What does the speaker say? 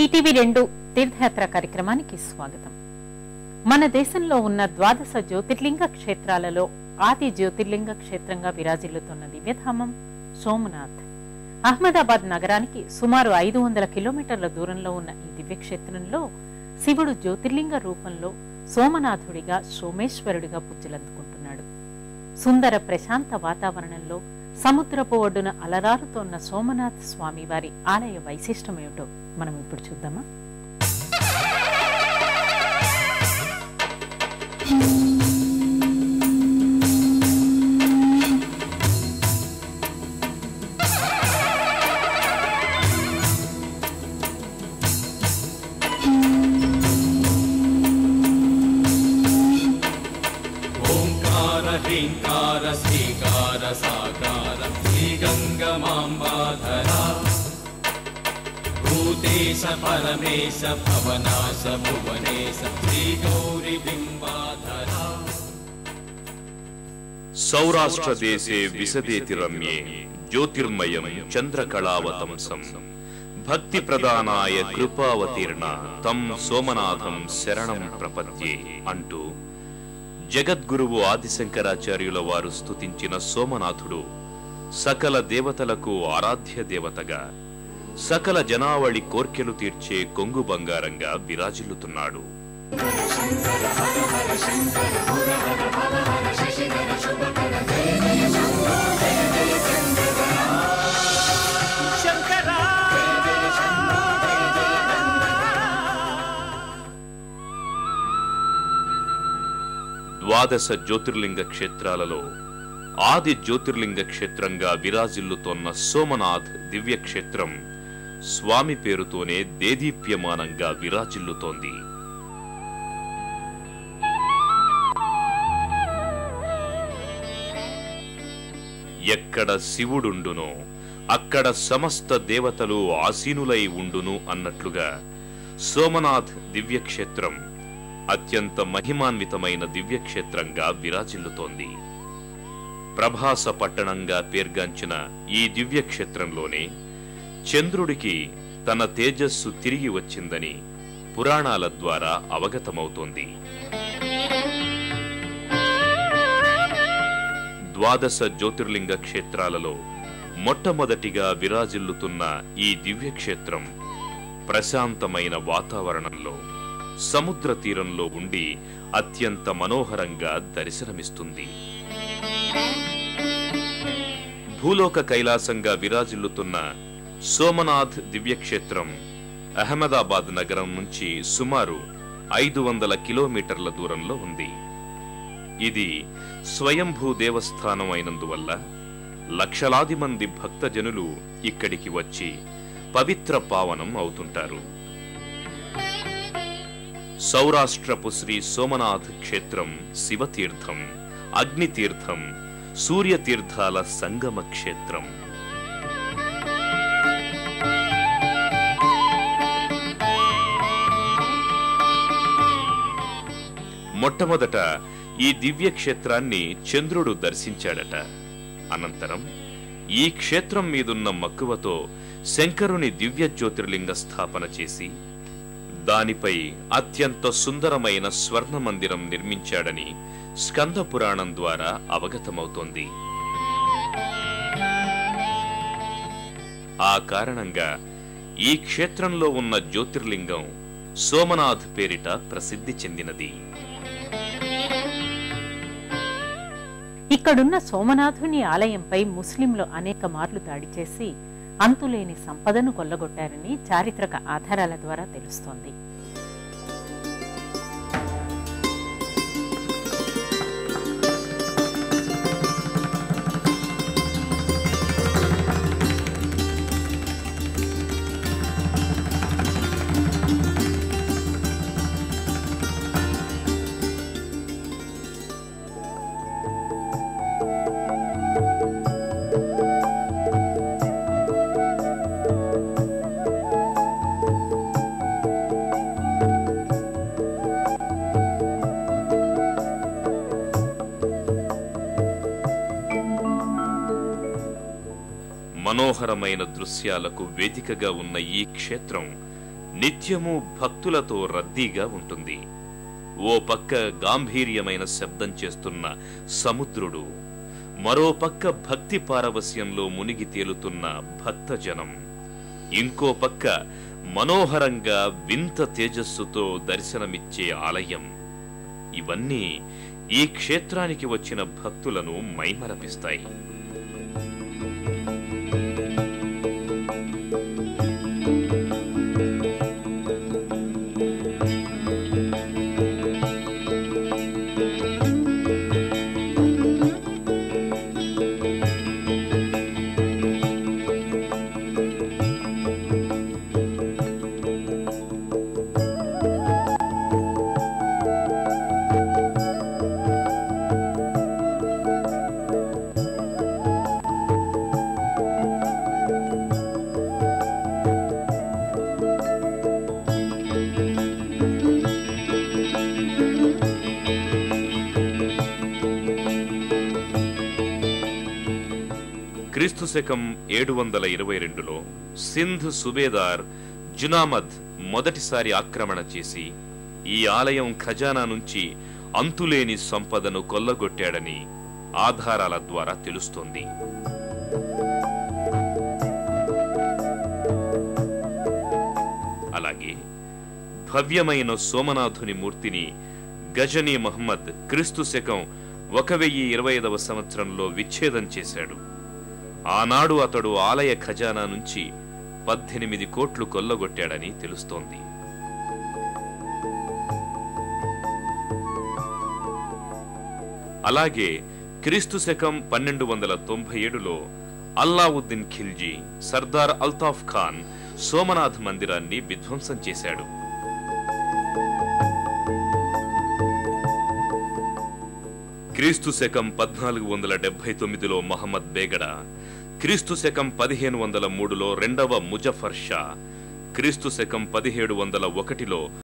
ETV 2 తీర్థయాత్ర కార్యక్రమానికి స్వాగతం. మన దేశంలో ఉన్న 12 జ్యోతిర్లింగ క్షేత్రాలలో ఆది జ్యోతిర్లింగ క్షేత్రంగా విరాజిల్లుతున్న దివ్యధామం సోమనాథ్. అహ్మదాబాద్ నగరానికి సుమారు 500 కిలోమీటర్ల దూరంలో ఉన్న ఈ దివ్యక్షేత్రంలో శివుడు జ్యోతిర్లింగ రూపంలో సోమనాథుడిగా సోమేశ్వరుడిగా పూజలందుకుంటున్నాడు. సుందర ప్రశాంత వాతావరణంలో సముద్రపు ఒడ్డున అలరారుతోన్న సోమనాథ్ స్వామివారి ఆలయ వైశిష్టమేమిటో మనం ఇప్పుడు చూద్దామా? ఓంకార హ్రీంకార శ్రీకార సాకార శ్రీగంగమాంబాధరా భూతేశ పరమేశ భవనాశ భువనేశ శ్రీగౌరి బింబాధరా. సౌరాష్ట్ర దేశే విశదేతి రమ్యే జ్యోతిర్మయం చంద్రకళావతంసం భక్తి ప్రదానాయ కృపావతీర్ణ తం సోమనాథం శరణం ప్రపద్యే అంటూ జగద్గురువు ఆదిశంకరాచార్యుల వారు స్తుతించిన సోమనాథుడు సకల దేవతలకు ఆరాధ్య దేవతగా, సకల జనావళి కోర్కెలు తీర్చే కొంగు బంగారంగా విరాజిల్లుతున్నాడు. ద్వాదశ జ్యోతిర్లింగ క్షేత్రాలలో ఆది జ్యోతిర్లింగ క్షేత్రంగా విరాజిల్లుతోన్న సోమనాథ్ దివ్యక్షేత్రం స్వామి పేరుతోనే దేదీప్యమానంగా విరాజిల్లుతోంది. ఎక్కడ శివుడుండునో అక్కడ సమస్త దేవతలు ఆసీనులై ఉండును అన్నట్లుగా సోమనాథ్ దివ్యక్షేత్రం అత్యంత మహిమాన్వితమైన దివ్యక్షేత్రంగా విరాజిల్లుతోంది. ప్రభాస పట్టణంగా పేర్గాంచిన ఈ దివ్యక్షేత్రంలోనే చంద్రుడికి తన తేజస్సు తిరిగి వచ్చిందని పురాణాల ద్వారా అవగతమవుతోంది. ద్వాదశ జ్యోతిర్లింగ క్షేత్రాలలో మొట్టమొదటిగా విరాజిల్లుతున్న ఈ దివ్యక్షేత్రం ప్రశాంతమైన వాతావరణంలో సముద్ర తీరంలో ఉండి అత్యంత మనోహరంగా దర్శనమిస్తుంది. భూలోక కైలాసంగా విరాజిల్లుతున్న సోమనాథ్ దివ్యక్షేత్రం అహ్మదాబాద్ నగరం నుంచి సుమారు 500 కిలోమీటర్ల దూరంలో ఉంది. ఇది స్వయంభూ దేవస్థానం అయినందువల్ల లక్షలాది మంది భక్తజనులు ఇక్కడికి వచ్చి పవిత్ర పావనం అవుతుంటారు. సౌరాష్ట్రపు శ్రీ సోమనాథ్ క్షేత్రం శివతీర్థం, అగ్నితీర్థం, సూర్యతీర్థాల సంగమ క్షేత్రం. మొట్టమొదట ఈ దివ్య క్షేత్రాన్ని చంద్రుడు దర్శించాడట. అనంతరం ఈ క్షేత్రం మీదున్న మక్కువతో శంకరుని దివ్య జ్యోతిర్లింగ స్థాపన చేసి దానిపై అత్యంత సుందరమైన స్వర్ణ మందిరం నిర్మించాడని స్కంద పురాణం ద్వారా అవగతమవుతోంది. ఆ కారణంగా ఈ క్షేత్రంలో ఉన్న జ్యోతిర్లింగం సోమనాథ్ పేరిట ప్రసిద్ధి చెందినది. ఇక్కడున్న సోమనాథుని ఆలయంపై ముస్లింలు అనేక మార్లు దాడి చేసి అంతులేని సంపదను కొల్లగొట్టారని చారిత్రక ఆధారాల ద్వారా తెలుస్తోంది. మనోహరమైన దృశ్యాలకు వేదికగా ఉన్న ఈ క్షేత్రం నిత్యము భక్తులతో రద్దీగా ఉంటుంది. ఓ పక్క గాంభీర్యమైన శబ్దం చేస్తున్న సముద్రుడు, మరో పక్క భక్తి పారవస్యంలో మునిగి తేలుతున్న భక్తజనం, ఇంకో పక్క మనోహరంగా వింత తేజస్సుతో దర్శనమిచ్చే ఆలయం. ఇవన్నీ ఈ క్షేత్రానికి వచ్చిన భక్తులను మైమరపిస్తాయి. క్రీస్తు శకం 722లో సింధ్ సుబేదార్ జునామద్ మొదటిసారి ఆక్రమణ చేసి ఈ ఆలయం ఖజానా నుంచి అంతులేని సంపదను కొల్లగొట్టాడని ఆధారాల ద్వారా తెలుస్తోంది. అలాగే భవ్యమైన సోమనాథుని మూర్తిని గజనీ మహమ్మద్ క్రీస్తు శకం 1025వ సంవత్సరంలో విచ్ఛేదం చేశాడు. ఆనాడు అతడు ఆలయ ఖజానా నుంచి 18 కోట్లు కొల్లగొట్టాడని తెలుస్తోంది. అలాగే క్రీస్తు శకం 1297లో అల్లావుద్దీన్ ఖిల్జీ సర్దార్ అల్తాఫ్ ఖాన్ సోమనాథ్ మందిరాన్ని విధ్వంసం చేశాడు. క్రీస్తు శకం 1479లో మహమ్మద్ బేగడ, క్రీస్తు శకం 1503లో రెండవ ముజఫర్ షా, క్రీస్తు శకం 1701లో